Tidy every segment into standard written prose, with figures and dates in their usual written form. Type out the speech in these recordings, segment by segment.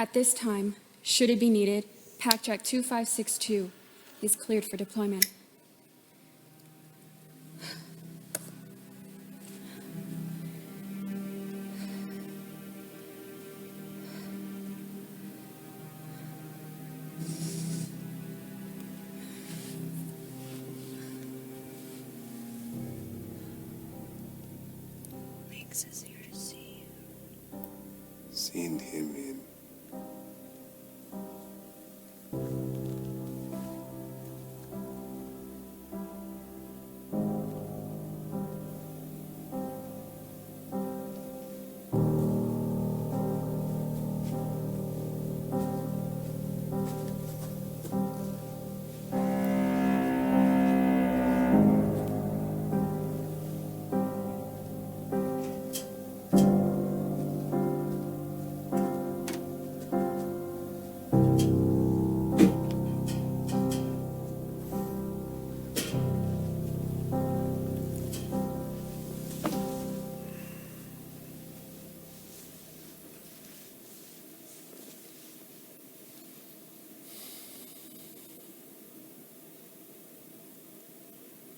At this time, should it be needed, Pack Track 2562 is cleared for deployment. Makes us here to see you. Send him in.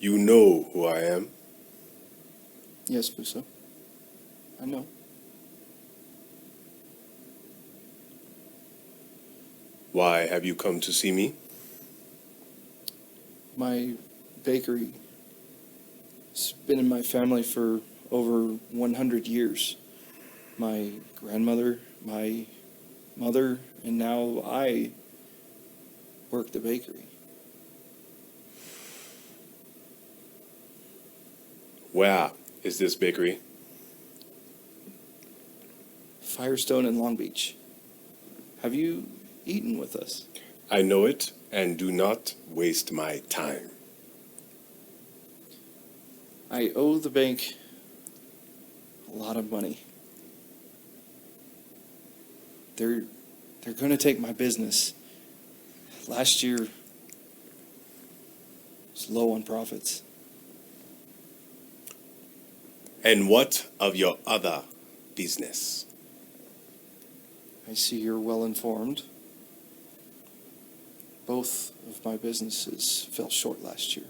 You know who I am. Yes, Fuso. I know. Why have you come to see me? My bakery has been in my family for over 100 years. My grandmother, my mother, and now I work the bakery. Where is this bakery? Firestone in Long Beach. Have you eaten with us? I know it, and do not waste my time. I owe the bank a lot of money. They're going to take my business. Last year was low on profits. And what of your other business? I see you're well informed. Both of my businesses fell short last year.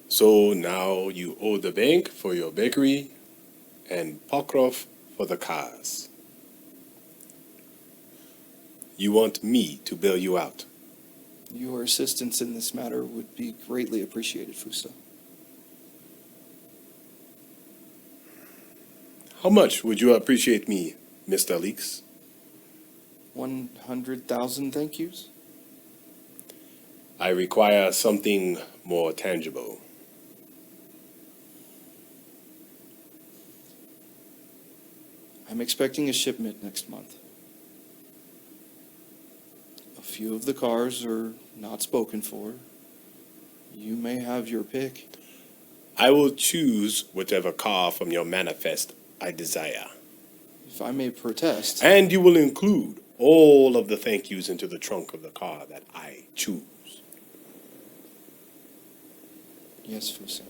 So now you owe the bank for your bakery and Pockroff for the cars. You want me to bail you out? Your assistance in this matter would be greatly appreciated, Fuso. How much would you appreciate me, Mr. Leeks? 100,000 thank yous? I require something more tangible. I'm expecting a shipment next month. A few of the cars are not spoken for. You may have your pick. I will choose whichever car from your manifest I desire. If I may protest. And you will include all of the thank yous into the trunk of the car that I choose. Yes, Fuso.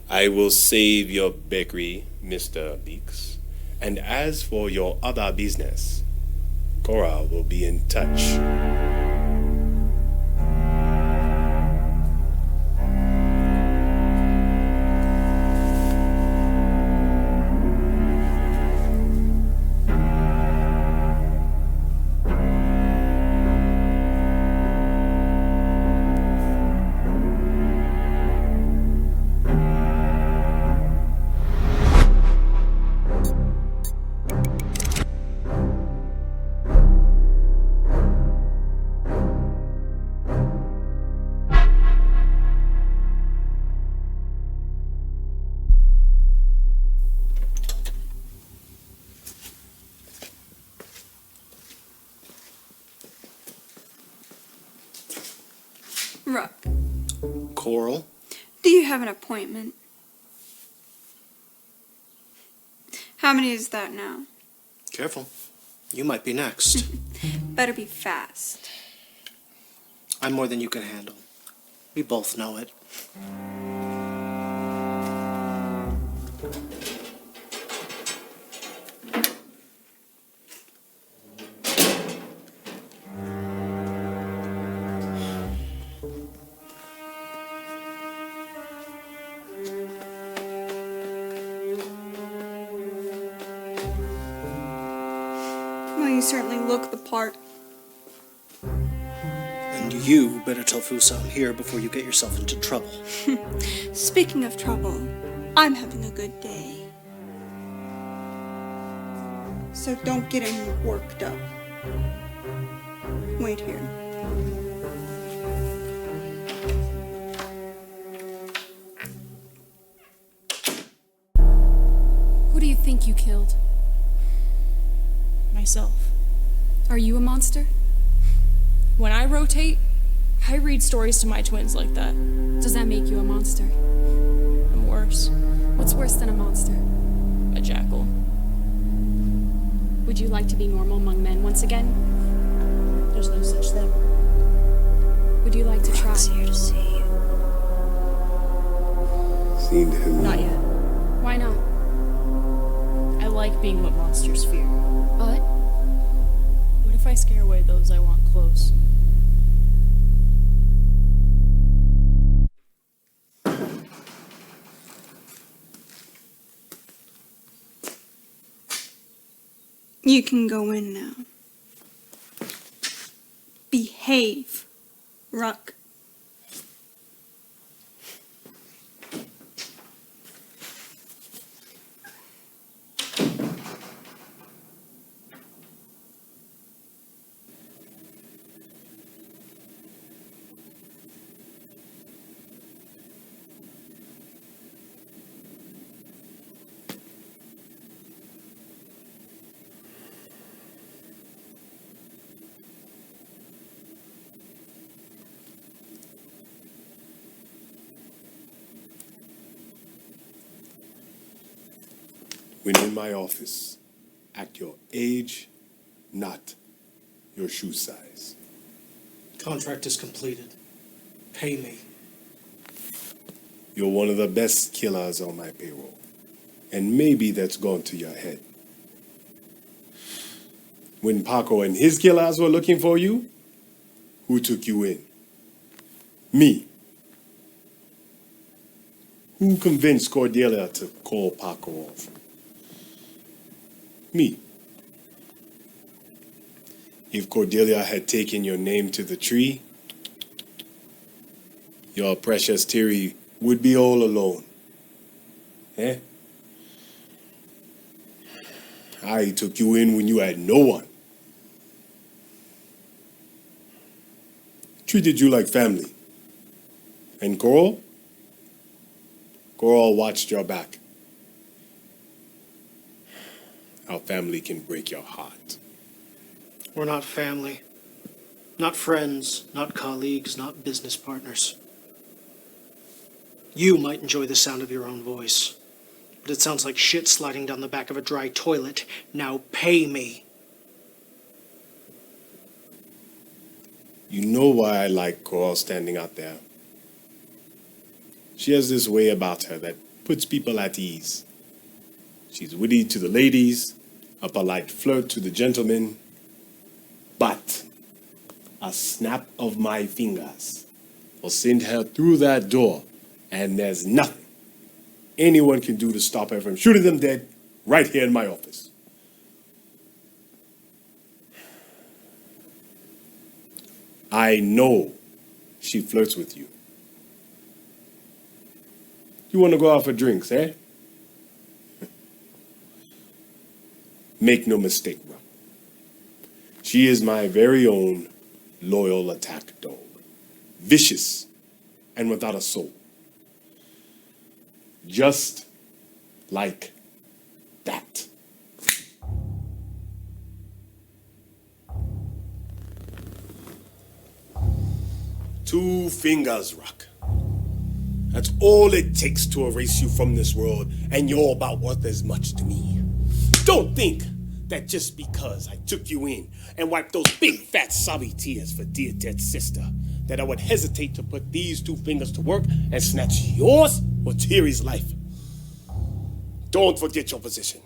I will save your bakery, Mr. Leeks. And as for your other business, Cora will be in touch. Ruck, Coral? do you have an appointment? How many is that now? Careful. You might be next. Better be fast. I'm more than you can handle. We both know it. certainly look the part. And you better tell Fusa I'm here before you get yourself into trouble. Speaking of trouble, I'm having a good day. So don't get any worked up. Wait here. Who do you think you killed? Myself. Are you a monster? When I rotate, I read stories to my twins like that. Does that make you a monster? I'm worse. What's worse than a monster? A jackal. Would you like to be normal among men once again? There's no such thing. Would you like to try? Ruck's here to see you. Seen him. Not yet. Why not? I like being what monsters fear. But What if I scare away those I want close? You can go in now. Behave, Ruck. When in my office, act your age, not your shoe size. Contract is completed. Pay me. You're one of the best killers on my payroll. And maybe that's gone to your head. When Paco and his killers were looking for you, who took you in? Me. Who convinced Cordelia to call Paco off? Me. If Cordelia had taken your name to the tree, your precious Tiri would be all alone. Eh? I took you in when you had no one. Treated you like family. And Coral? Coral watched your back. Our family can break your heart. We're not family. Not friends, not colleagues, not business partners. You might enjoy the sound of your own voice, but it sounds like shit sliding down the back of a dry toilet. Now pay me. You know why I like Coral standing out there? She has this way about her that puts people at ease. She's witty to the ladies, a polite flirt to the gentlemen, but a snap of my fingers will send her through that door, and there's nothing anyone can do to stop her from shooting them dead right here in my office. I know she flirts with you. You want to go out for drinks, eh? Make no mistake, Ruck. She is my very own loyal attack dog. Vicious and without a soul. Just like that. Two fingers, Ruck. That's all it takes to erase you from this world, and you're about worth as much to me. Don't think that just because I took you in and wiped those big fat sobby tears for dear dead sister, that I would hesitate to put these two fingers to work and snatch yours or Tiri's life. Don't forget your position.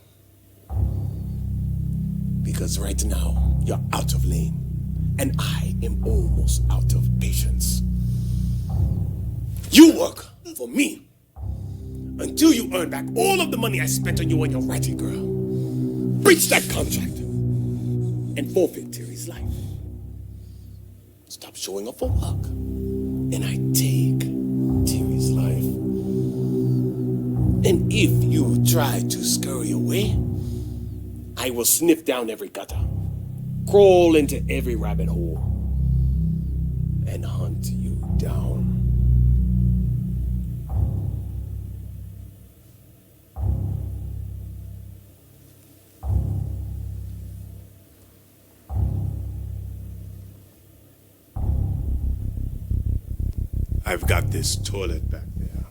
Because right now, you're out of lane, and I am almost out of patience. You work for me until you earn back all of the money I spent on you and your ratty girl. Breach that contract. and forfeit Tiri's life. Stop showing up for work, and I take Tiri's life. And if you try to scurry away, I will sniff down every gutter, crawl into every rabbit hole, and hunt you down. I've got this toilet back there.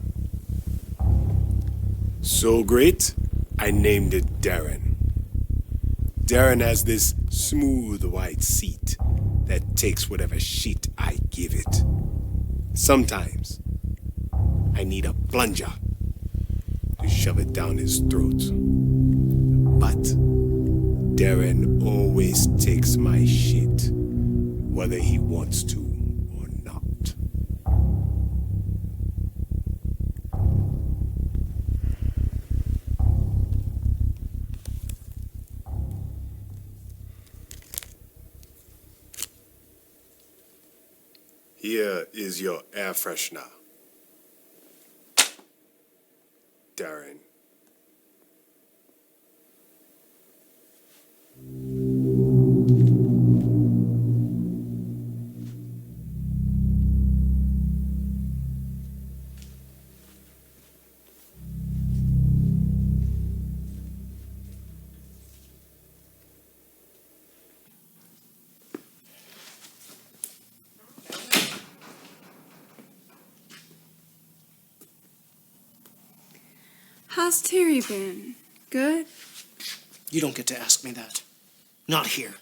So great, I named it Darren. Darren has this smooth white seat that takes whatever shit I give it. Sometimes, I need a plunger to shove it down his throat. But Darren always takes my shit, whether he wants to or not. Here is your air freshener, Darren. How's Tiri been? Good? You don't get to ask me that. Not here.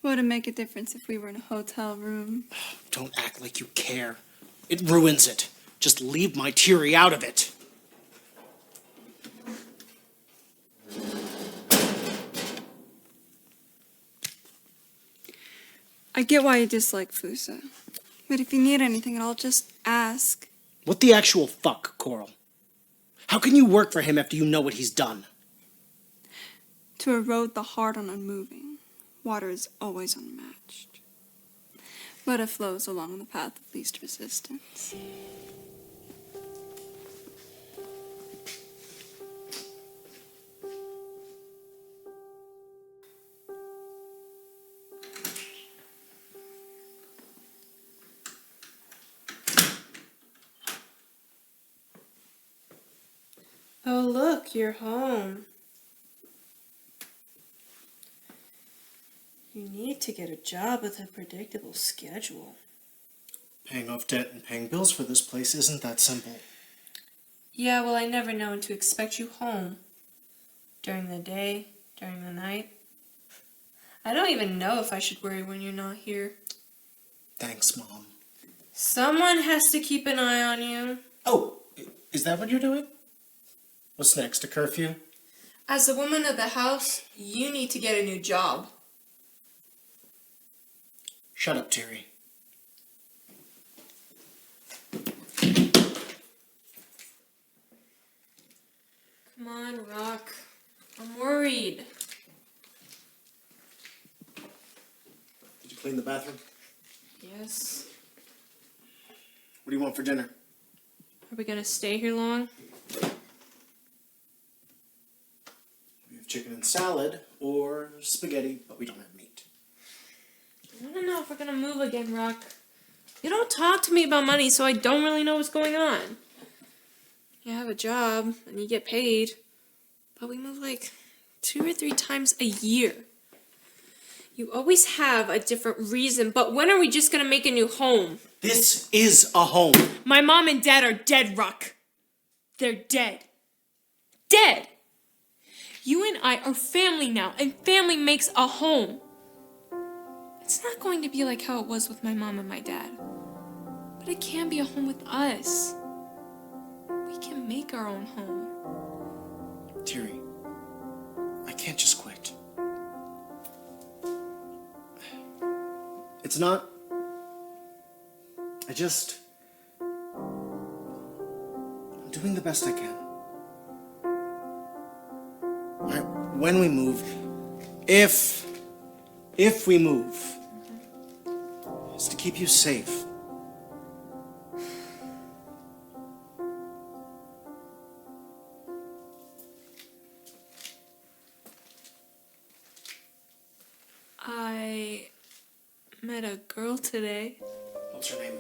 Would it make a difference if we were in a hotel room? Don't act like you care. It ruins it. Just leave my Tiri out of it. I get why you dislike Fusa. But if you need anything at all, just ask. What the actual fuck, Coral? How can you work for him after you know what he's done? To erode the heart on unmoving, water is always unmatched. But it flows along the path of least resistance. Oh, look, you're home. You need to get a job with a predictable schedule. Paying off debt and paying bills for this place isn't that simple. Yeah, well, I never know when to expect you home. During the day, during the night. I don't even know if I should worry when you're not here. Thanks, Mom. Someone has to keep an eye on you. Oh, is that what you're doing? What's next, a curfew? As the woman of the house, you need to get a new job. Shut up, Tiri. Come on, Ruck. I'm worried. Did you clean the bathroom? Yes. What do you want for dinner? Are we gonna stay here long? We have chicken and salad, or spaghetti, but we don't have meat. I wanna know if we're gonna move again, Ruck. You don't talk to me about money, so I don't really know what's going on. You have a job, and you get paid, but we move like 2 or 3 times a year. You always have a different reason, but when are we just gonna make a new home? This is a home. My mom and dad are dead, Ruck. They're dead. Dead! You and I are family now, and family makes a home. It's not going to be like how it was with my mom and my dad, but it can be a home with us. We can make our own home. Tiri, I can't just quit. It's not... I'm doing the best I can. When we move, if if we move, is to keep you safe. I met a girl today. What's her name?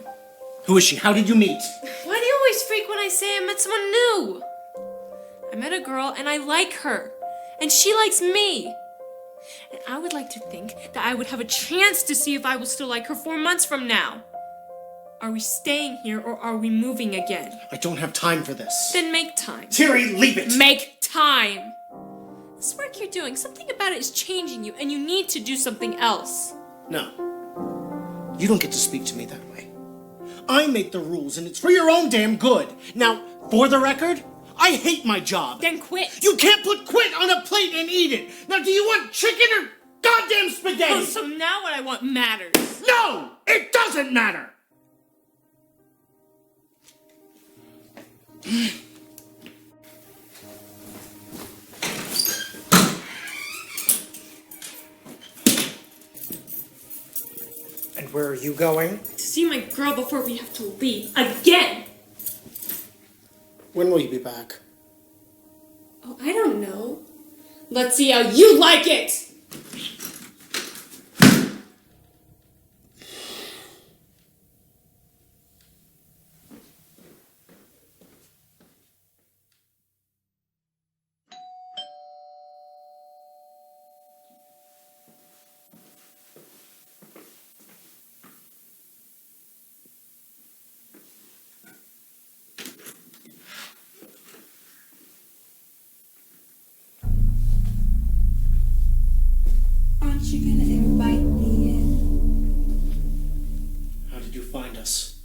Who is she? How did you meet? Why do you always freak when I say I met someone new? I met a girl and I like her. And she likes me. And I would like to think that I would have a chance to see if I will still like her 4 months from now. Are we staying here or are we moving again? I don't have time for this. Then make time. Tiri, leave it! Make time! This work you're doing, something about it is changing you and you need to do something else. No. You don't get to speak to me that way. I make the rules and it's for your own damn good. Now, for the record, I hate my job. Then quit. You can't put quit on a plate and eat it. Now, do you want chicken or goddamn spaghetti? Oh, so now what I want matters. No! It doesn't matter! And where are you going? To see my girl before we have to leave. Again! When will you be back? Oh, I don't know. Let's see how you like it! Aren't you gonna invite me in? How did you find us?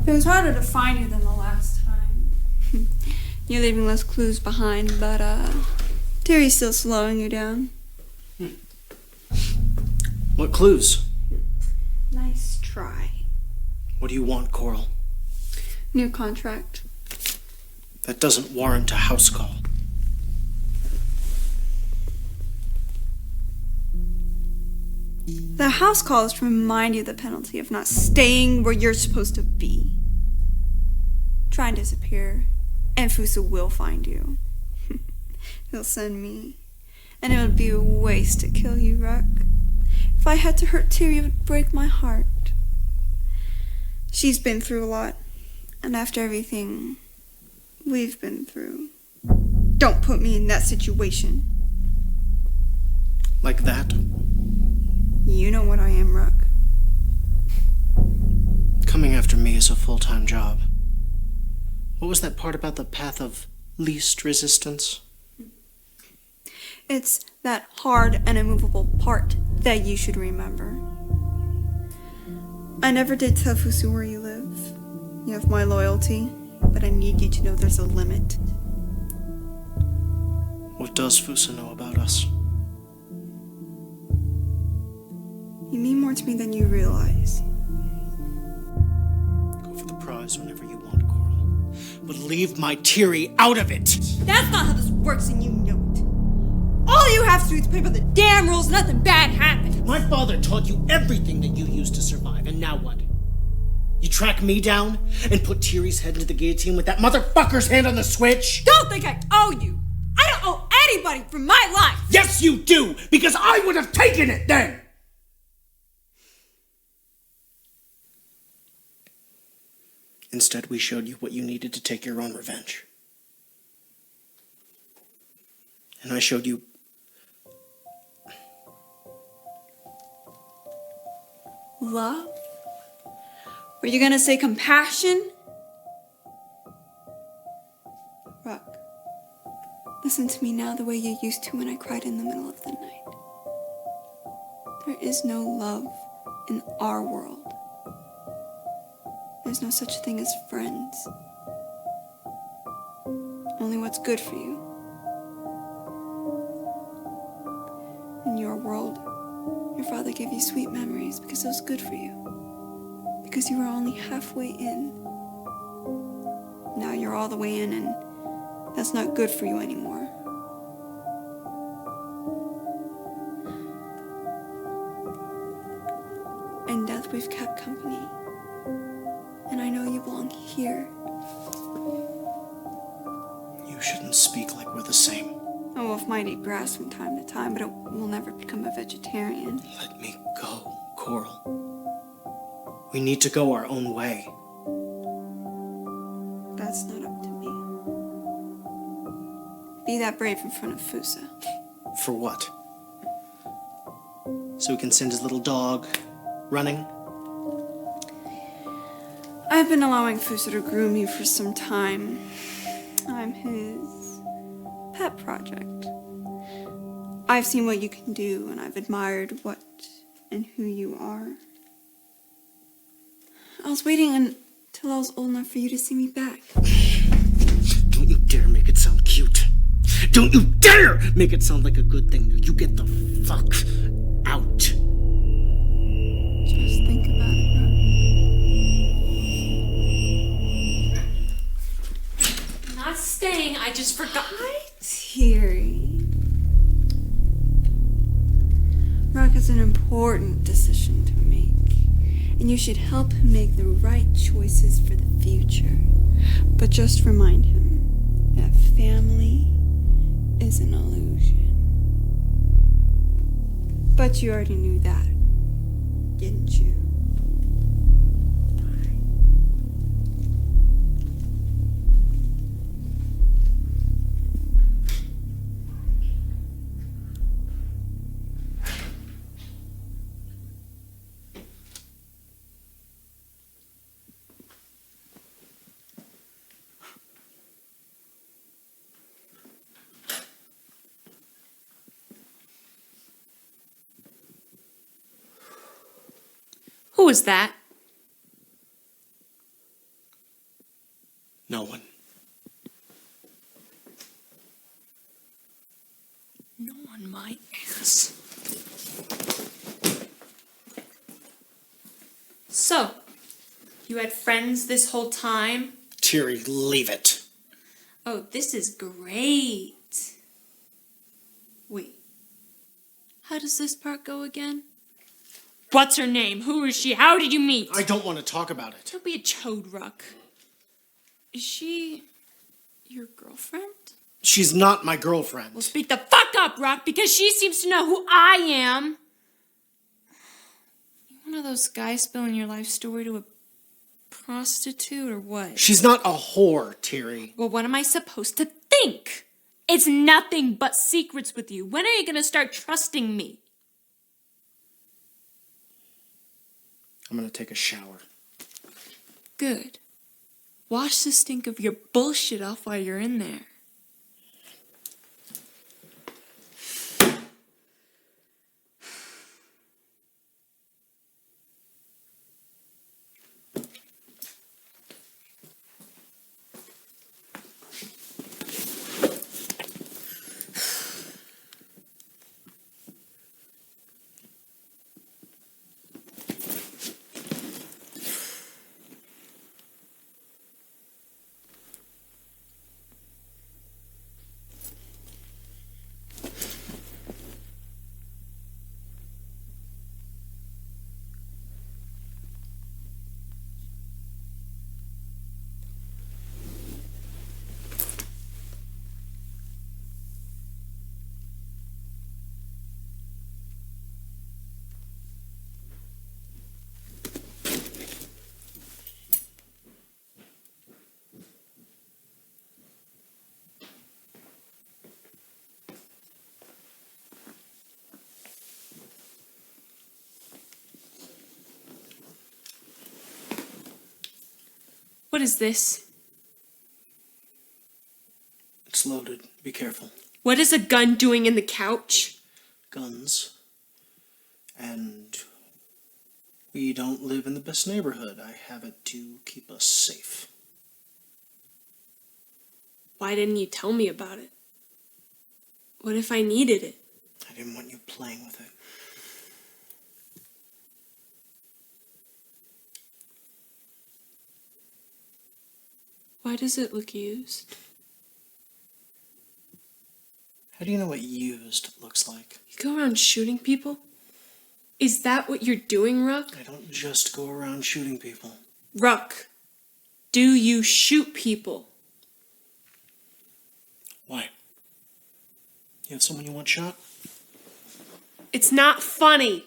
It was harder to find you than the last time. You're leaving less clues behind, but Tiri's still slowing you down. What clues? Nice try. What do you want, Coral? New contract. That doesn't warrant a house call. The house call is to remind you of the penalty of not staying where you're supposed to be. Try and disappear, and Fusa will find you. He'll send me, and it would be a waste to kill you, Ruck. If I had to hurt Tiri, it would break my heart. She's been through a lot, and after everything we've been through, don't put me in that situation. Like that? You know what I am, Ruck. Coming after me is a full-time job. What was that part about the path of least resistance? It's that hard and immovable part that you should remember. I never did tell Fusu where you live. You have my loyalty, but I need you to know there's a limit. What does Fusa know about us? You mean more to me than you realize. Go for the prize whenever you want, Coral. But leave my Tiri out of it! That's not how this works, and you know it. All you have to do is play by the damn rules, nothing bad happens. My father taught you everything that you used to survive, and now what? You track me down and put Tiri's head into the guillotine with that motherfucker's hand on the switch? Don't think I owe you. I don't owe anybody for my life. Yes, you do, because I would have taken it then! Instead, we showed you what you needed to take your own revenge. And I showed you... Love? Were you gonna say compassion? Ruck, listen to me now the way you used to when I cried in the middle of the night. There is no love in our world. There's no such thing as friends. Only what's good for you. In your world, your father gave you sweet memories because it was good for you. Because you were only halfway in. Now you're all the way in, and that's not good for you anymore. good company. And I know you belong here. You shouldn't speak like we're the same. A wolf might eat grass from time to time, but it will never become a vegetarian. Let me go, Coral. We need to go our own way. That's not up to me. Be that brave in front of Fusa. For what? So we can send his little dog running? I've been allowing Fusa to groom you for some time. I'm his pet project. I've seen what you can do, and I've admired what and who you are. I was waiting until I was old enough for you to see me back. Don't you dare make it sound cute. Don't you dare make it sound like a good thing. You get the fuck out. Just think about it, Ruck. Not staying, I just forgot. Tiri. Ruck has an important decision to make, and you should help him make the right choices for the future. But just remind him that family is an illusion. But you already knew that, didn't you? Who was that? No one. No one my ass. So, you had friends this whole time? Tiri, leave it. Oh, this is great. Wait. How does this part go again? What's her name? Who is she? How did you meet? I don't want to talk about it. Don't be a chode, Ruck. Is she your girlfriend? She's not my girlfriend. Well, speak the fuck up, Ruck, because she seems to know who I am. You one of those guys spilling your life story to a prostitute or what? She's not a whore, Tiri. Well, what am I supposed to think? It's nothing but secrets with you. When are you gonna start trusting me? I'm gonna take a shower. Good. Wash the stink of your bullshit off while you're in there. What is this? It's loaded. Be careful. What is a gun doing in the couch? Guns. And we don't live in the best neighborhood. I have it to keep us safe. Why didn't you tell me about it? What if I needed it? I didn't want you playing with it. Why does it look used? How do you know what used looks like? You go around shooting people? Is that what you're doing, Ruck? I don't just go around shooting people. Ruck, do you shoot people? Why? You have someone you want shot? It's not funny.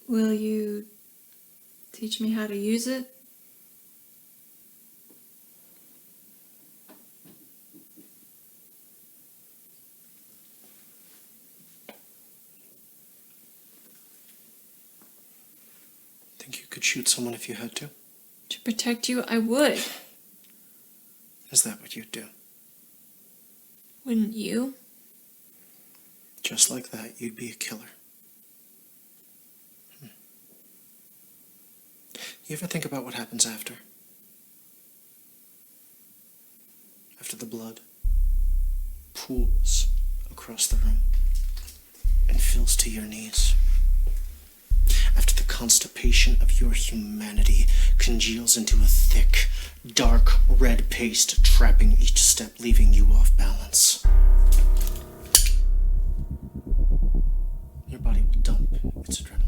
Will you teach me how to use it? Think you could shoot someone if you had to? To protect you, I would. Is that what you'd do? Wouldn't you? Just like that, you'd be a killer. You ever think about what happens after? After the blood pools across the room and fills to your knees. After the constipation of your humanity congeals into a thick, dark red paste, trapping each step, leaving you off balance. Your body will dump its adrenaline.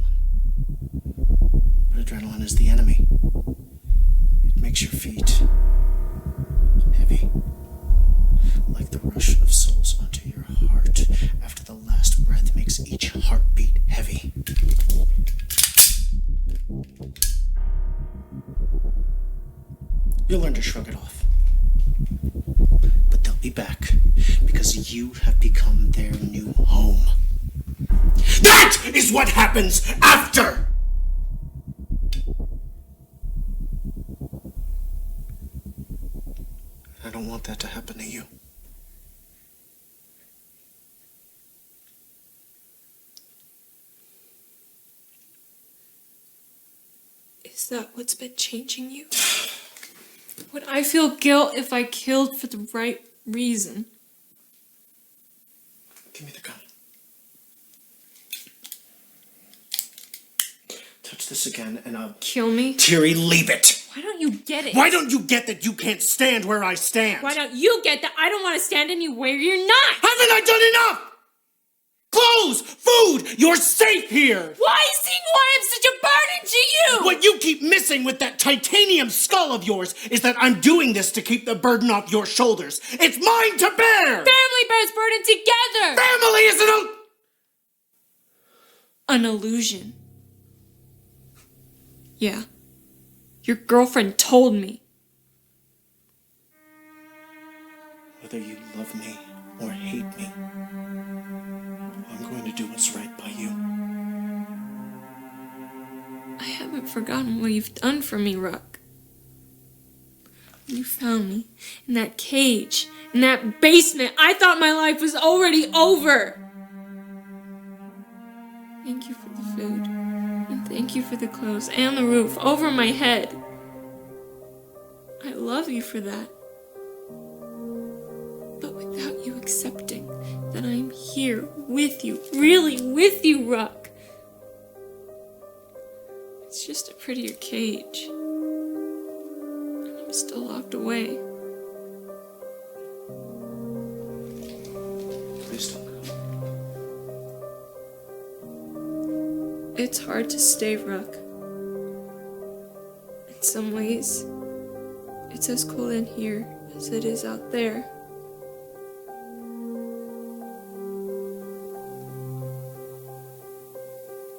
But adrenaline is the enemy. It makes your feet heavy, like the rush of souls onto your heart after the last breath makes each heartbeat heavy. You'll learn to shrug it off. But they'll be back because you have become their new home. That is what happens after! I don't want that to happen to you. Is that what's been changing you? Would I feel guilt if I killed for the right reason? Give me the gun. Touch this again and I'll... Kill me? Tiri, leave it! Why don't you get it? Why don't you get that you can't stand where I stand? Why don't you get that I don't want to stand anywhere you're not? Haven't I done enough? Clothes, food, you're safe here! Why seeing why I'm such a burden to you? What you keep missing with that titanium skull of yours is that I'm doing this to keep the burden off your shoulders. It's mine to bear! Family bears burden together! Family isn't An illusion. Yeah. Your girlfriend told me. Whether you love me or hate me, I'm going to do what's right by you. I haven't forgotten what you've done for me, Ruck. When you found me in that cage, in that basement, I thought my life was already over. Thank you for the food, and thank you for the clothes and the roof over my head. I love you for that. But without you accepting that I'm here with you, really with you, Ruck, it's just a prettier cage. And I'm still locked away. Please don't go. It's hard to stay, Ruck. In some ways, it's as cold in here as it is out there.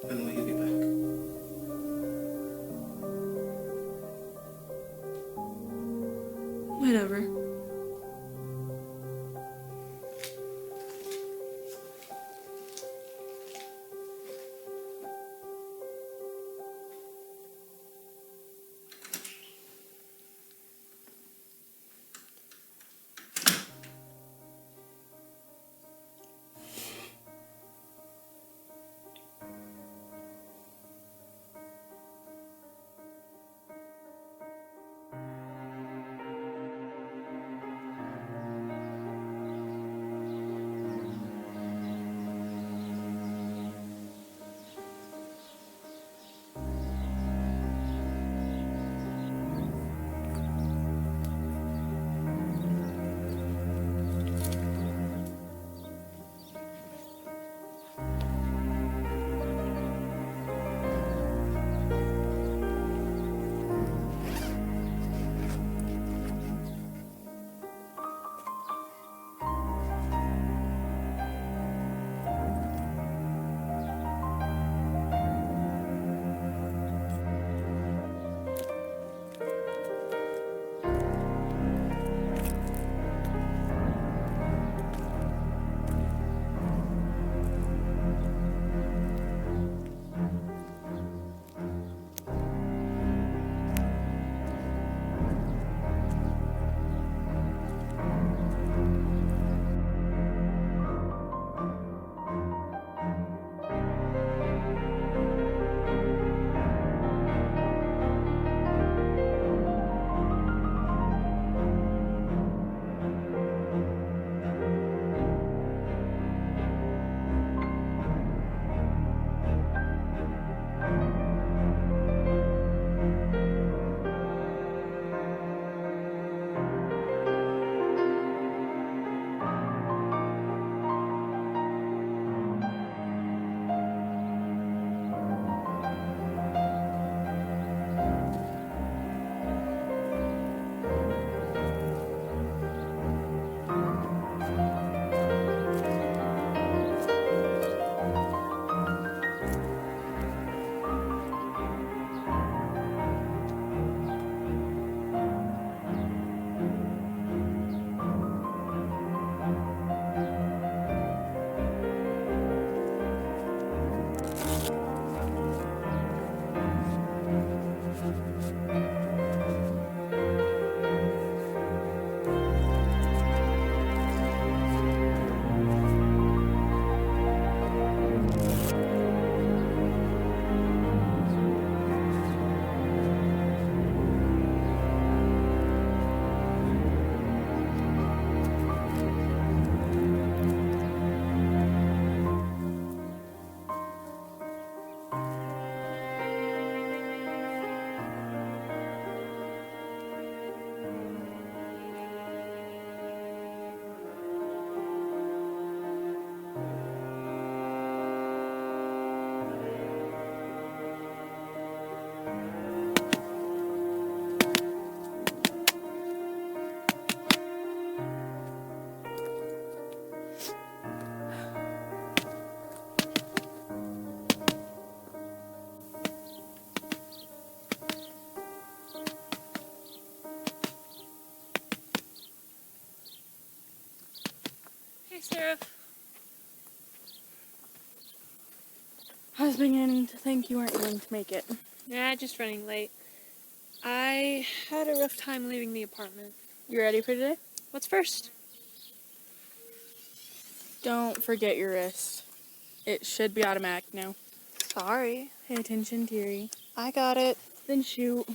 When will you be back? Whenever. Hey, Sarah. I was beginning to think you weren't going to make it. Nah, just running late. I had a rough time leaving the apartment. You ready for today? What's first? Don't forget your wrist. It should be automatic now. Sorry. Pay attention, Tiri. I got it. Then shoot.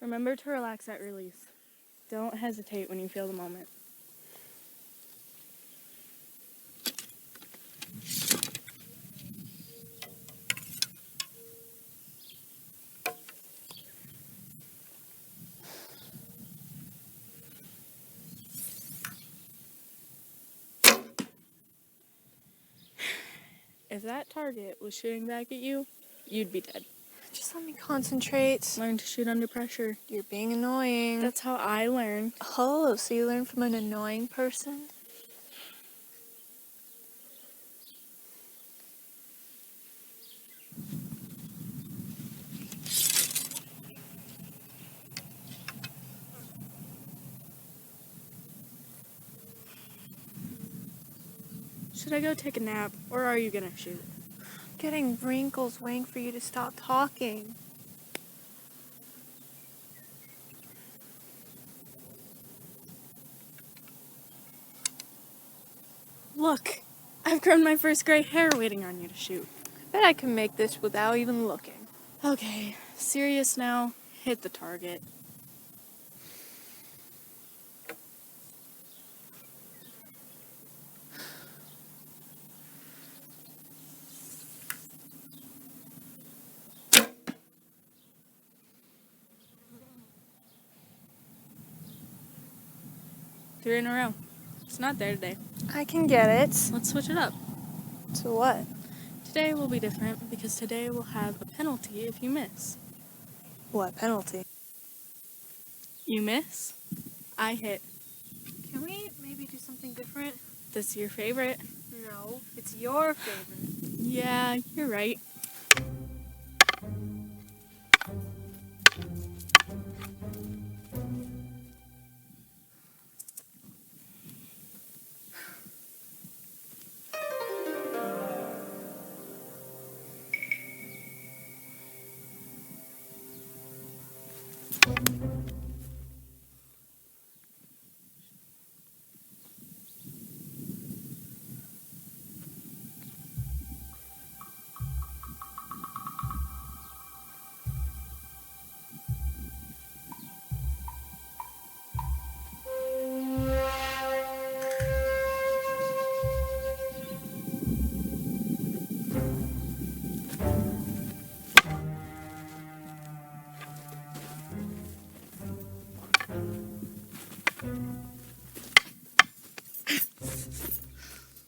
Remember to relax at release. Don't hesitate when you feel the moment. If that target was shooting back at you, you'd be dead. Just let me concentrate. Learn to shoot under pressure. You're being annoying. That's how I learned. Oh, so you learned from an annoying person? Should I go take a nap, or are you gonna shoot? Getting wrinkles waiting for you to stop talking. Look, I've grown my first gray hair waiting on you to shoot. I bet I can make this without even looking. Okay, serious now. Hit the target. Three in a row. It's not there today. I can get it. Let's switch it up. To what? Today will be different because today we'll have a penalty if you miss. What penalty? You miss, I hit. Can we maybe do something different? This your favorite? No, it's your favorite. Yeah, you're right.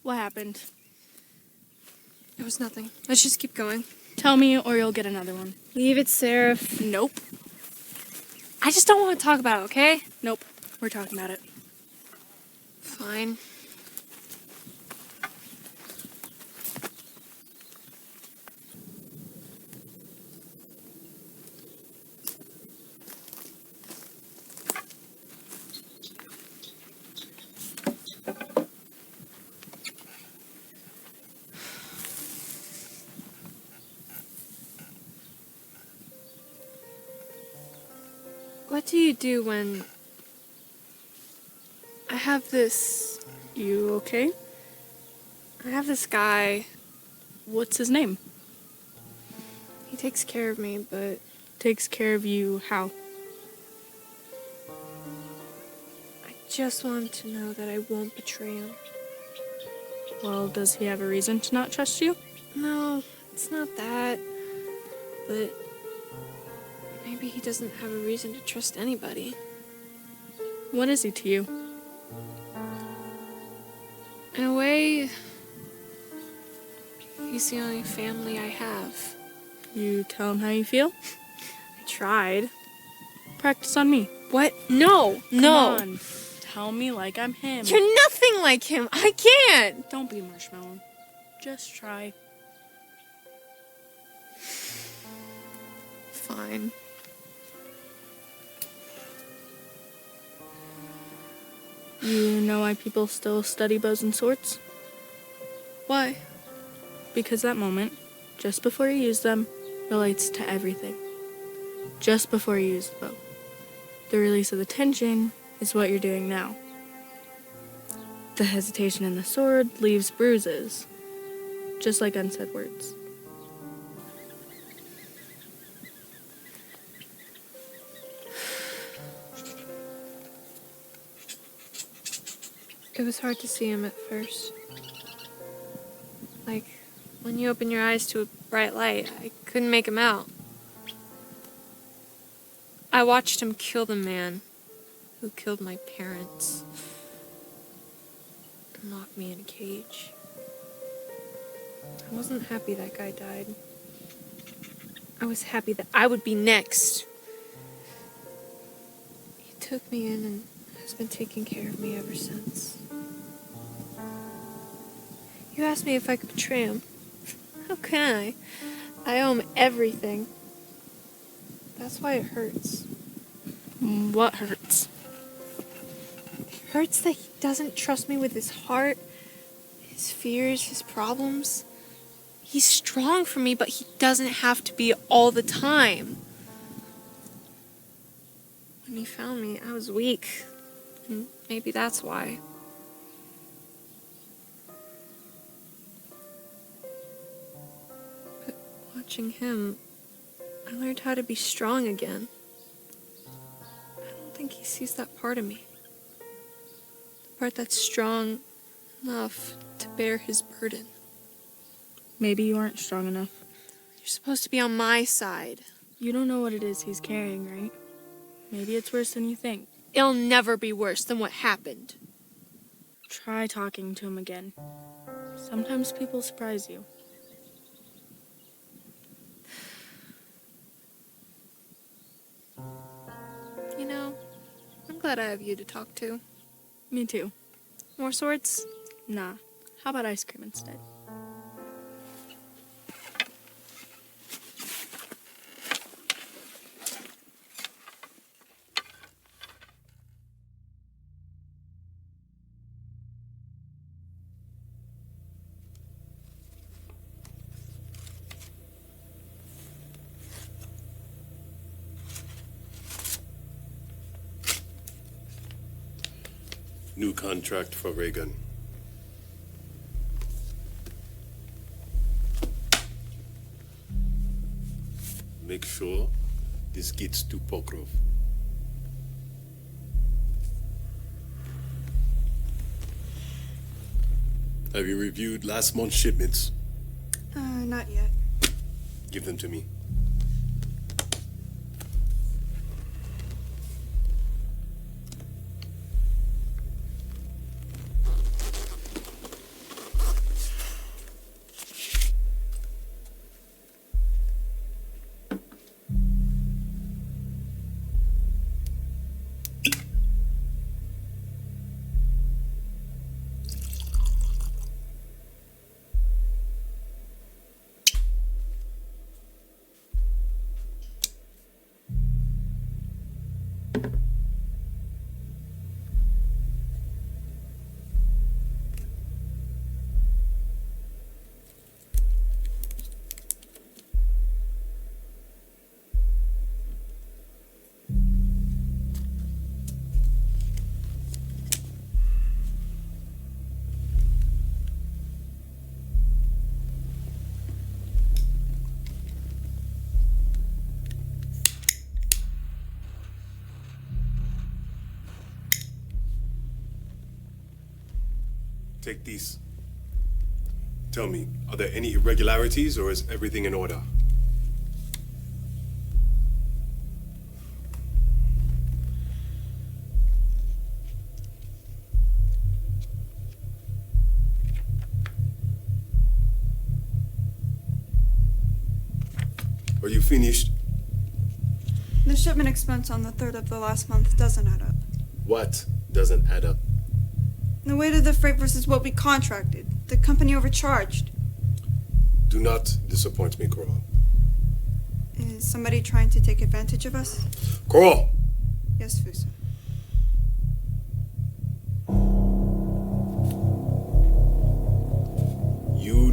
What happened? It was nothing. Let's just keep going. Tell me or you'll get another one. Leave it, Sarah. Nope. I just don't want to talk about it, okay? Nope. We're talking about it. Fine. What do you do when I have this... You okay? I have this guy. What's his name? He takes care of me, but Takes care of you how? I just want to know that I won't betray him. Well, does he have a reason to not trust you? No, it's not that. But maybe he doesn't have a reason to trust anybody. What is he to you? In a way, he's the only family I have. You tell him how you feel? I tried. Practice on me. What? No, no. Come on. Tell me like I'm him. You're nothing like him. I can't. Don't be marshmallow. Just try. Fine. know why people still study bows and swords? Why? Because that moment, just before you use them, relates to everything. Just before you use the bow. The release of the tension is what you're doing now. The hesitation in the sword leaves bruises, just like unsaid words. It was hard to see him at first. Like, when you open your eyes to a bright light, I couldn't make him out. I watched him kill the man who killed my parents and lock me in a cage. I wasn't happy that guy died. I was happy that I would be next. He took me in and has been taking care of me ever since. You asked me if I could betray him. How can I? I owe him everything. That's why it hurts. What hurts? It hurts that he doesn't trust me with his heart, his fears, his problems. He's strong for me, but he doesn't have to be all the time. When he found me, I was weak. And maybe that's why. But watching him, I learned how to be strong again. I don't think he sees that part of me. The part that's strong enough to bear his burden. Maybe you aren't strong enough. You're supposed to be on my side. You don't know what it is he's carrying, right? Maybe it's worse than you think. It'll never be worse than what happened. Try talking to him again. Sometimes people surprise you. You know, I'm glad I have you to talk to. Me too. More swords? Nah. How about ice cream instead? New contract for Reagan. Make sure this gets to Pokrov. Have you reviewed last month's shipments? Not yet. Give them to me. Take these. Tell me, are there any irregularities or is everything in order? Are you finished? The shipment expense on the 3rd of the last month doesn't add up. What doesn't add up? The weight of the freight versus what we contracted. The company overcharged. Do not disappoint me, Coral. Is somebody trying to take advantage of us? Coral! Yes, Fusa.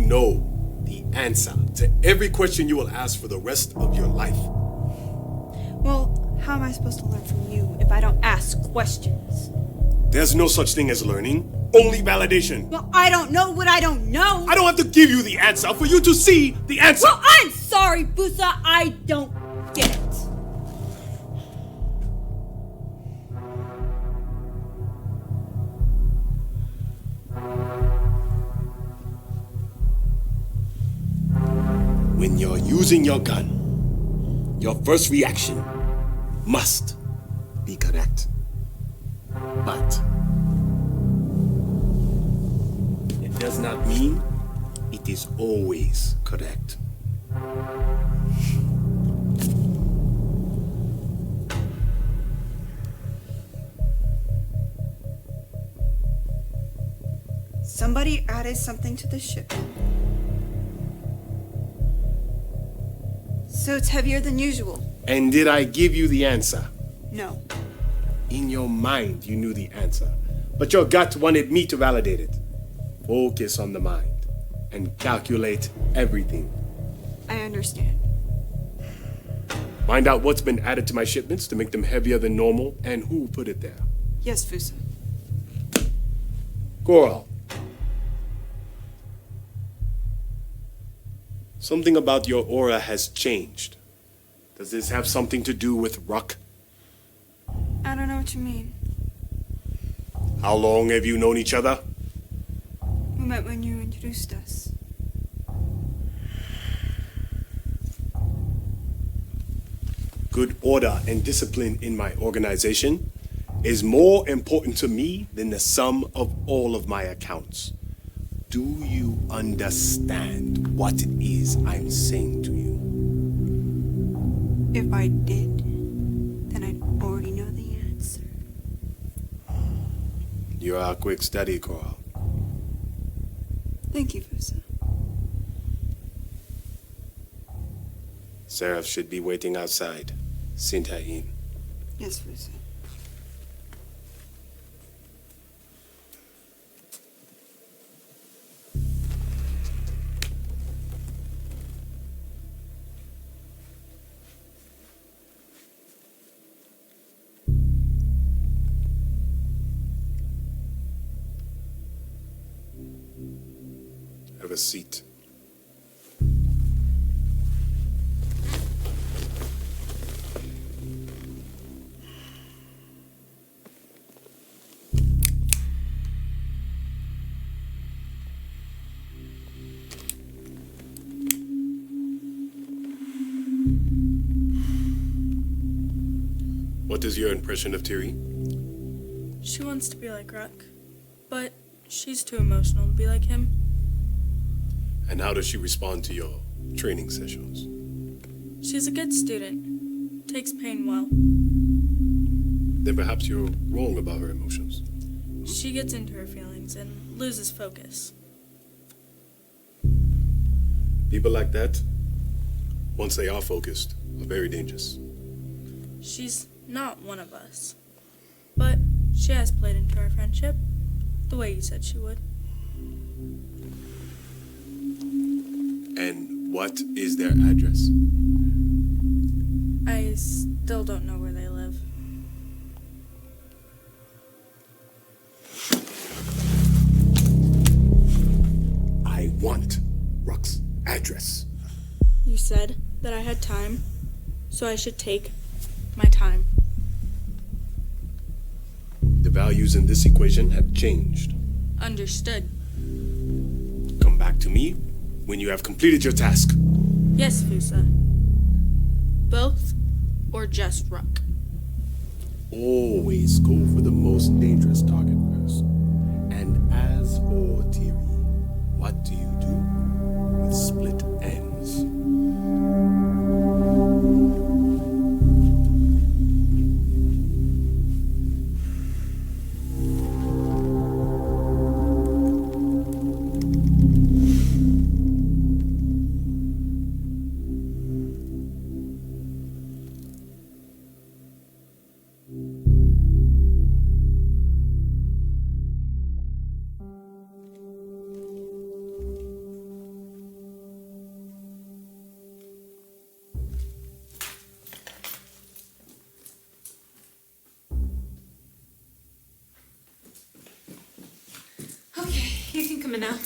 know the answer to every question you will ask for the rest of your life. Well, how am I supposed to learn from you if I don't ask questions? There's no such thing as learning, only validation. Well, I don't know what I don't know. I don't have to give you the answer for you to see the answer. Well, I'm sorry, Busa. I don't get it. When you're using your gun, your first reaction must be correct. But it does not mean it is always correct. Somebody added something to the ship. So it's heavier than usual. And did I give you the answer? No. In your mind, you knew the answer, but your gut wanted me to validate it. Focus on the mind and calculate everything. I understand. Find out what's been added to my shipments to make them heavier than normal and who put it there. Yes, Fusa. Coral. Something about your aura has changed. Does this have something to do with Ruck? I don't know what you mean. How long have you known each other? We met when you introduced us. Good order and discipline in my organization is more important to me than the sum of all of my accounts. Do you understand what it is I'm saying to you? If I did, then I'd already know the answer. You're a quick study, Coral. Thank you, Fusa. Seraph should be waiting outside. Send her in. Yes, Fusa. Have a seat. What is your impression of Tiri? She wants to be like Ruck, but she's too emotional to be like him. And how does she respond to your training sessions? She's a good student, takes pain well. Then perhaps you're wrong about her emotions. She gets into her feelings and loses focus. People like that, once they are focused, are very dangerous. She's not one of us, but she has played into our friendship the way you said she would. And what is their address? I still don't know where they live. I want Ruck's address. You said that I had time, so I should take my time. The values in this equation have changed. Understood. Come back to me when you have completed your task. Yes, Fusa. Both or just Ruck? Always go for the most dangerous target first. And as for Tiri, what do you do with split ends? We can come in now.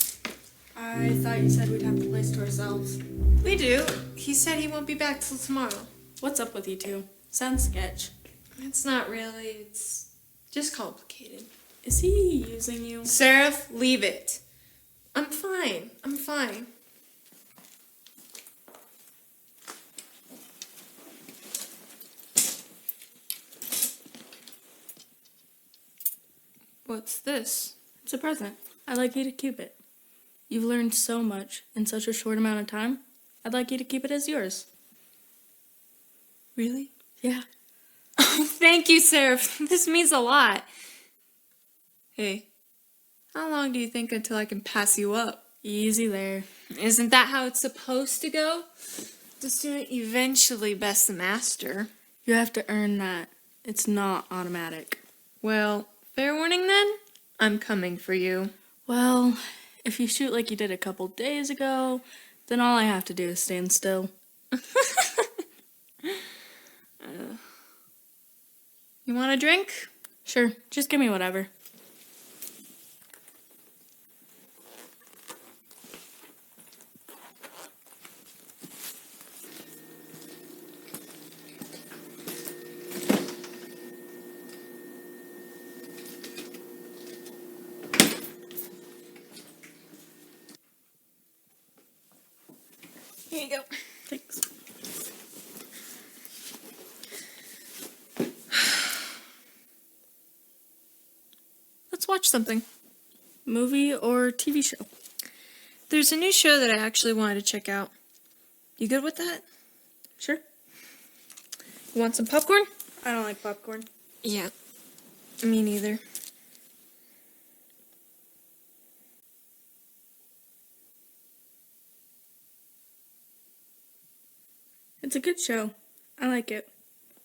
I thought you said we'd have the place to ourselves. We do. He said he won't be back till tomorrow. What's up with you two? Sounds sketch. It's not really. It's just complicated. Is he using you? Seraph, leave it. I'm fine. I'm fine. What's this? It's a present. I'd like you to keep it. You've learned so much in such a short amount of time. I'd like you to keep it as yours. Really? Yeah. Oh, thank you, Seraph. This means a lot. Hey, how long do you think until I can pass you up? Easy there. Isn't that how it's supposed to go? The student eventually bests the master. You have to earn that. It's not automatic. Well, fair warning then. I'm coming for you. Well, if you shoot like you did a couple days ago, then all I have to do is stand still. You want a drink? Sure, just give me whatever. Here you go. Thanks. Let's watch something. Movie or TV show? There's a new show that I actually wanted to check out. You good with that? Sure. You want some popcorn? I don't like popcorn. Yeah. Me neither. It's a good show. I like it.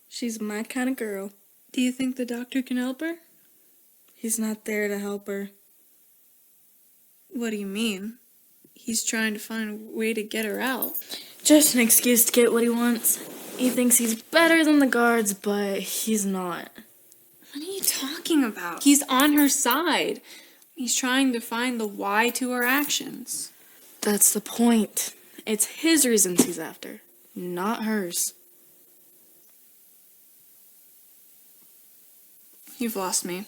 She's my kind of girl. Do you think the doctor can help her? He's not there to help her. What do you mean? He's trying to find a way to get her out. Just an excuse to get what he wants. He thinks he's better than the guards, but he's not. What are you talking about? He's on her side. He's trying to find the why to her actions. That's the point. It's his reasons he's after, not hers. You've lost me.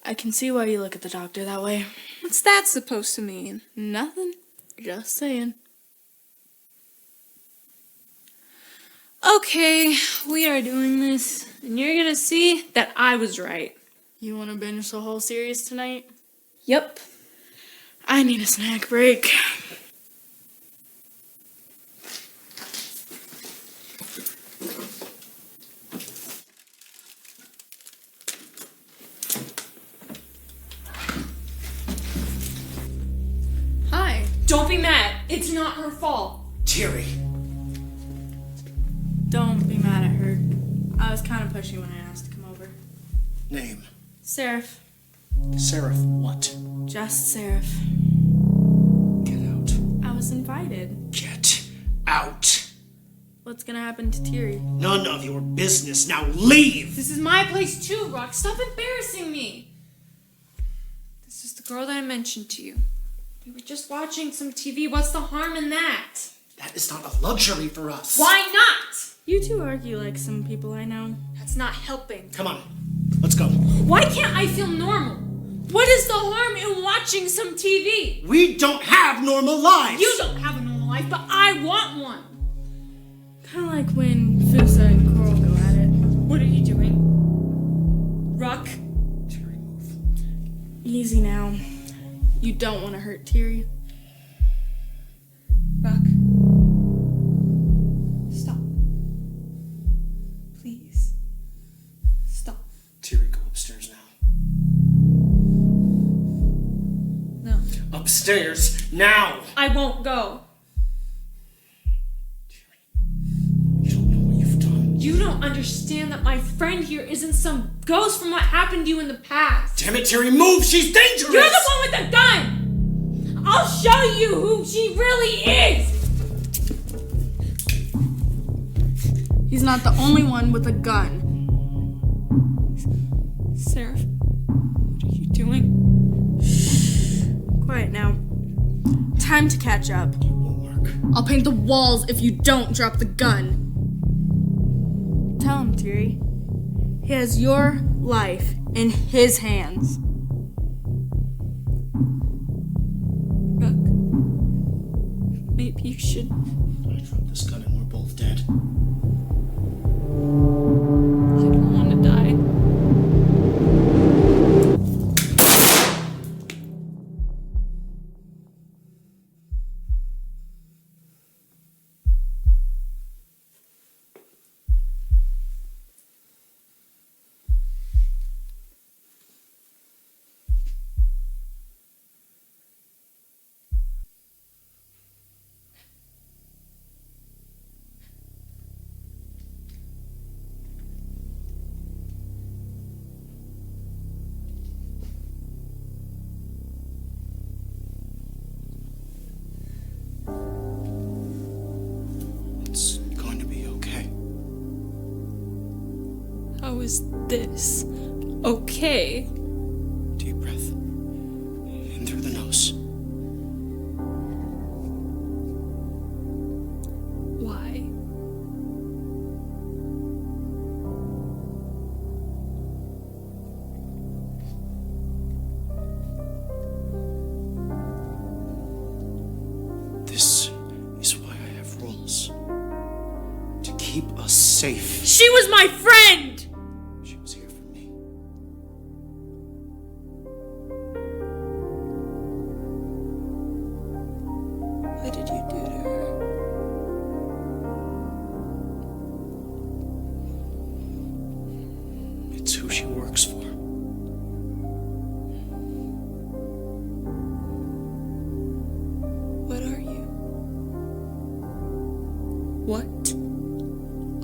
I can see why you look at the doctor that way. What's that supposed to mean? Nothing. Just saying. Okay, we are doing this, and you're gonna see that I was right. You want to binge the whole series tonight? Yep. I need a snack break. Hi. Don't be mad. It's not her fault. Tiri. Don't be mad at her. I was kind of pushy when I asked to come over. Name. Seraph. Seraph what? Just Seraph. Get out. I was invited. Get out. What's gonna happen to Tiri? None of your business. Now leave! This is my place too, Ruck. Stop embarrassing me. This is the girl that I mentioned to you. We were just watching some TV. What's the harm in that? That is not a luxury for us. Why not? You two argue like some people I know. That's not helping. Come on. Let's go. Why can't I feel normal? What is the harm in watching some TV? We don't have normal lives! You don't have a normal life, but I want one. Kind of like when Fusa and Coral go at it. What are you doing? Ruck? Tiri, move. Easy now. You don't want to hurt Tiri. Ruck. Stop. Please. Stop. Tiri, go upstairs now. No. Upstairs now! I won't go. You don't know what you've done. You don't understand that my friend here isn't some ghost from what happened to you in the past. Damn it, Tiri, move! She's dangerous! You're the one with the gun! I'll show you who she really is! He's not the only one with a gun. Seraph, what are you doing? time to catch up. It won't work. I'll paint the walls if you don't drop the gun. Tell him, Tiri. He has your life in his hands. Ruck, maybe you should. I dropped this gun and we're both dead. I don't want to die. It's going to be okay. How is this okay? Deep breath. In through the nose. Why? This is why I have rules. To keep us safe. She was my friend! She was here for me. What did you do to her? It's who she works for. What are you? What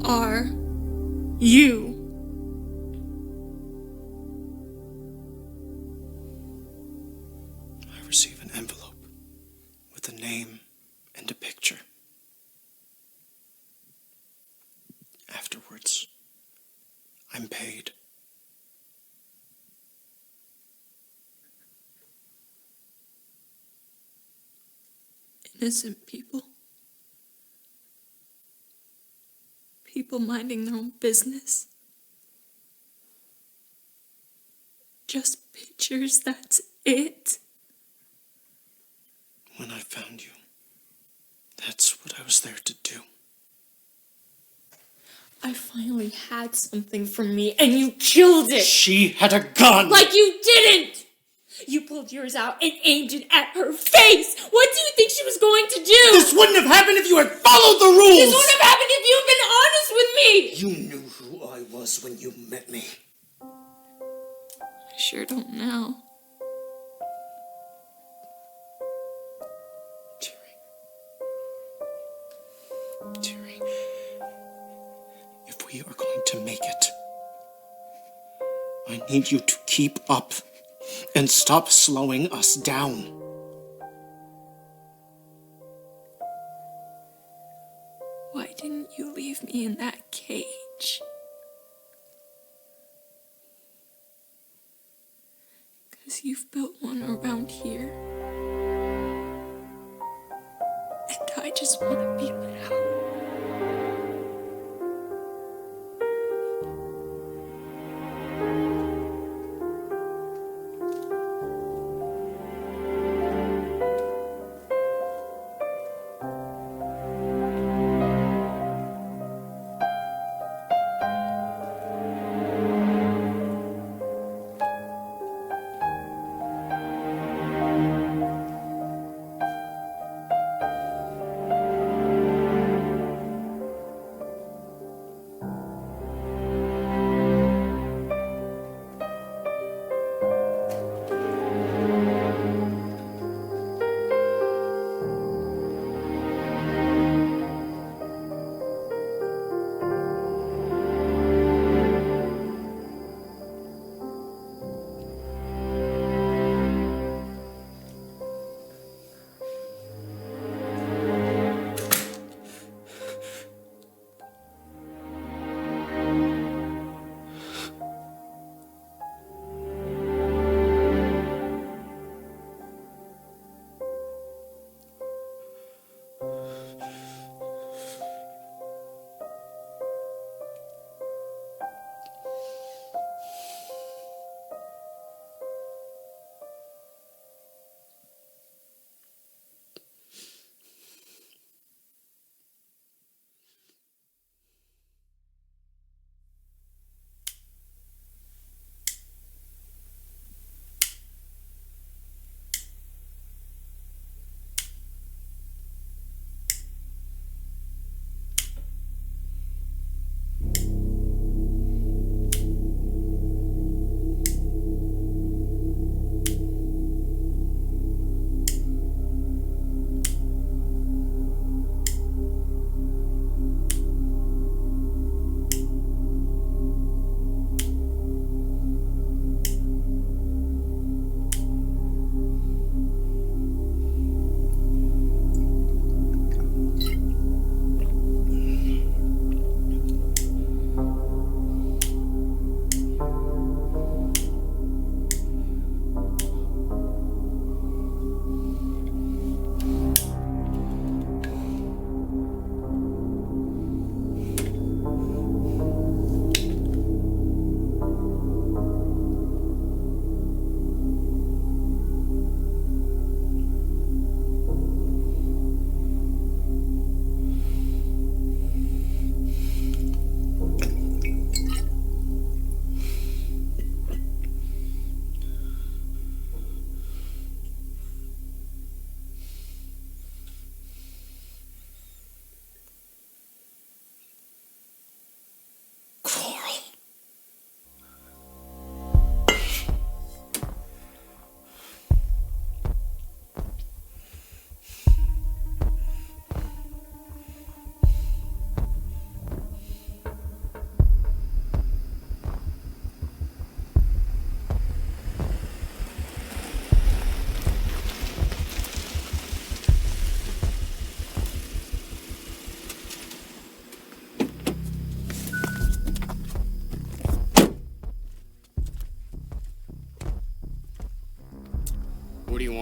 are you? I receive an envelope with a name and a picture. Afterwards, I'm paid. Innocent people. People minding their own business. Just pictures, that's it. When I found you, that's what I was there to do. I finally had something for me and you killed it! She had a gun! Like you didn't! You pulled yours out and aimed it at her face! What do you think she was going to do? This wouldn't have happened if you had followed the rules! This wouldn't have happened if you had been honest with me! You knew who I was when you met me. I sure don't now. Tiri, if we are going to make it, I need you to keep up and stop slowing us down. Why didn't you leave me in that cage? Because you've built one around here. And I just want to be let out.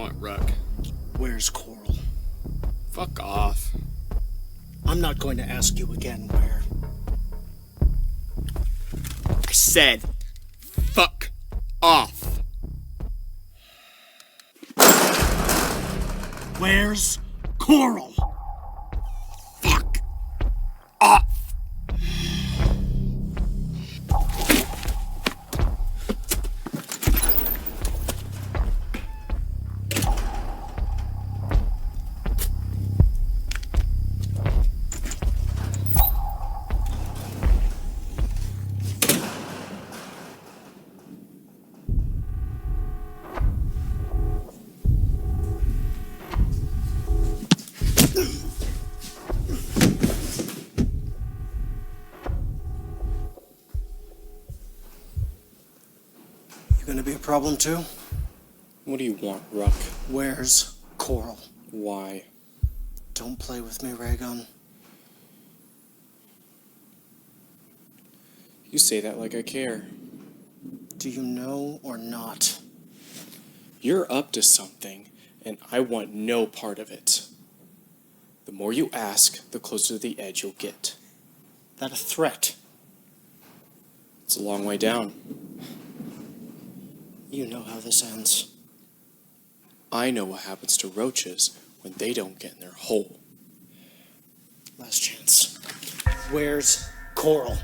want, Ruck? Where's Coral? Fuck off. I'm not going to ask you again where. I said, fuck off. Where's Coral? Fuck off. You gonna be a problem too? What do you want, Ruck? Where's Coral? Why? Don't play with me, Raygun. You say that like I care. Do you know or not? You're up to something, and I want no part of it. The more you ask, the closer to the edge you'll get. That a threat? It's a long way down. You know how this ends. I know what happens to roaches when they don't get in their hole. Last chance. Where's Coral?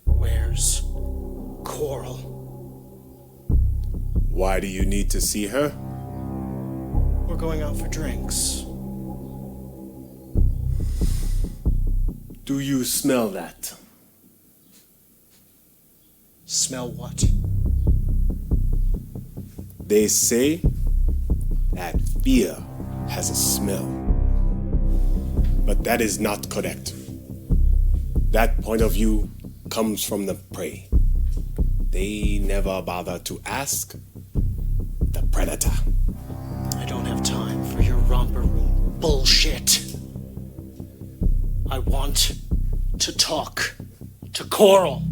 Where's Coral? Why do you need to see her? We're going out for drinks. Do you smell that? Smell what? They say that fear has a smell. But that is not correct. That point of view comes from the prey. They never bother to ask the predator. I don't have time for your romper room bullshit. I want to talk to Coral.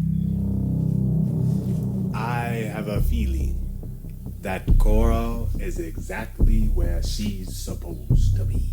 I have a feeling that Cora is exactly where she's supposed to be.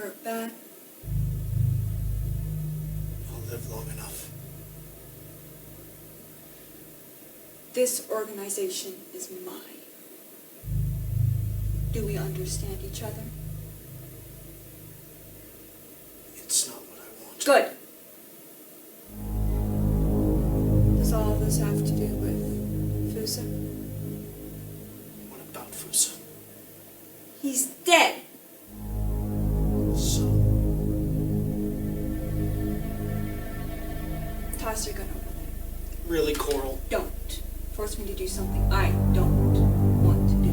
hurt bad? I'll live long enough. This organization is mine. Do we understand each other? It's not what I want. Good. Does all of this have to do with Fusa? What about Fusa? He's dead. So, Toss your gun over there. really, Coral? Don't force me to do something I don't want to do.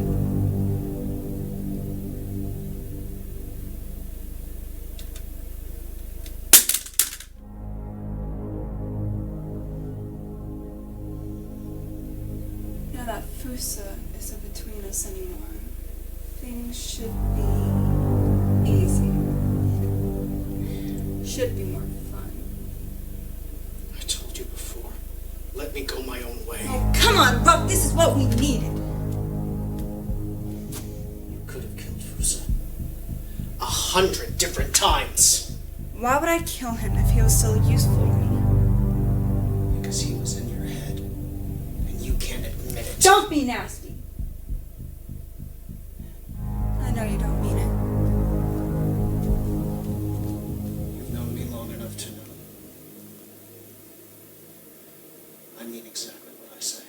Now that Fusa isn't between us anymore, things should be easier. Should be more fun. I told you before. Let me go my own way. Oh, come on, Ruck, this is what we needed. You could have killed Fusa 100 different times. Why would I kill him if he was still useful to me? Because he was in your head. And you can't admit it. Don't be nasty. I know you don't mean it. You've known me long enough to know. I mean exactly what I say.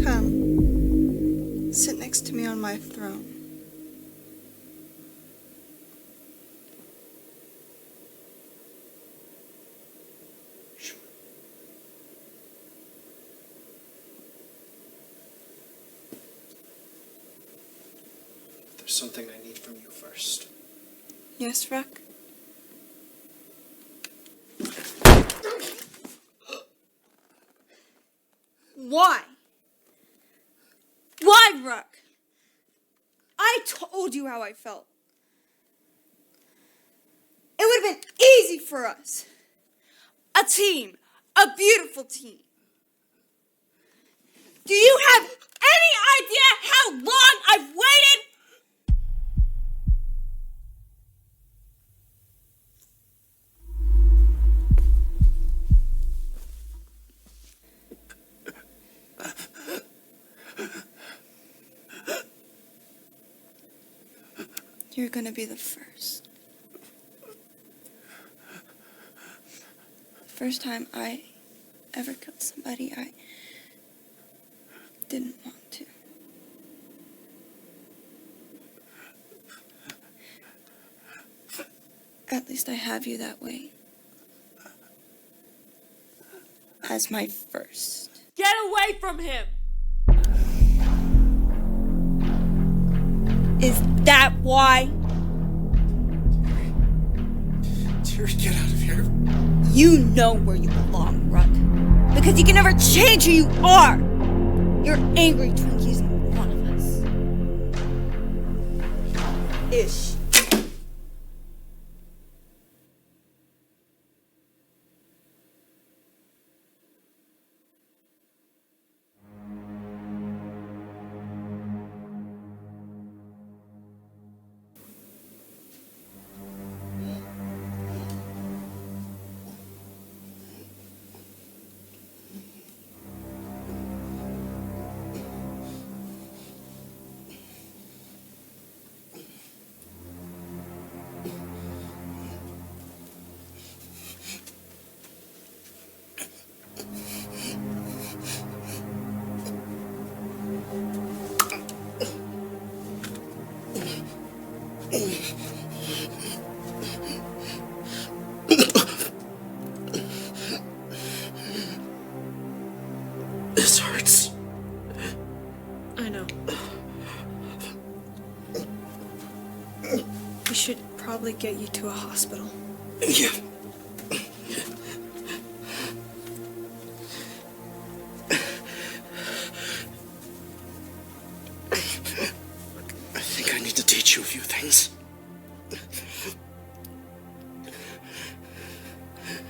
Come. Sit next to me on my throne. Sure. But there's something I need from you first. Yes, Ruck? Why? Why, Ruck? I told you how I felt. It would have been easy for us. A team. A beautiful team. Do you have any idea how long I've waited? You're gonna be the first. The first time I ever killed somebody I didn't want to. At least I have you that way. As my first. Get away from him! Is that why? Tiri, get out of here. You know where you belong, Ruck. Because you can never change who you are. You're angry twin using one of us. Ish. This hurts. I know. We should probably get you to a hospital. Yeah. I think I need to teach you a few things.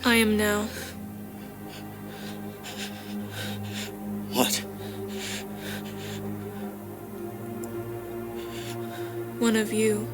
I am now. What? One of you.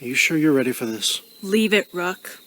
Are you sure you're ready for this? Leave it, Ruck.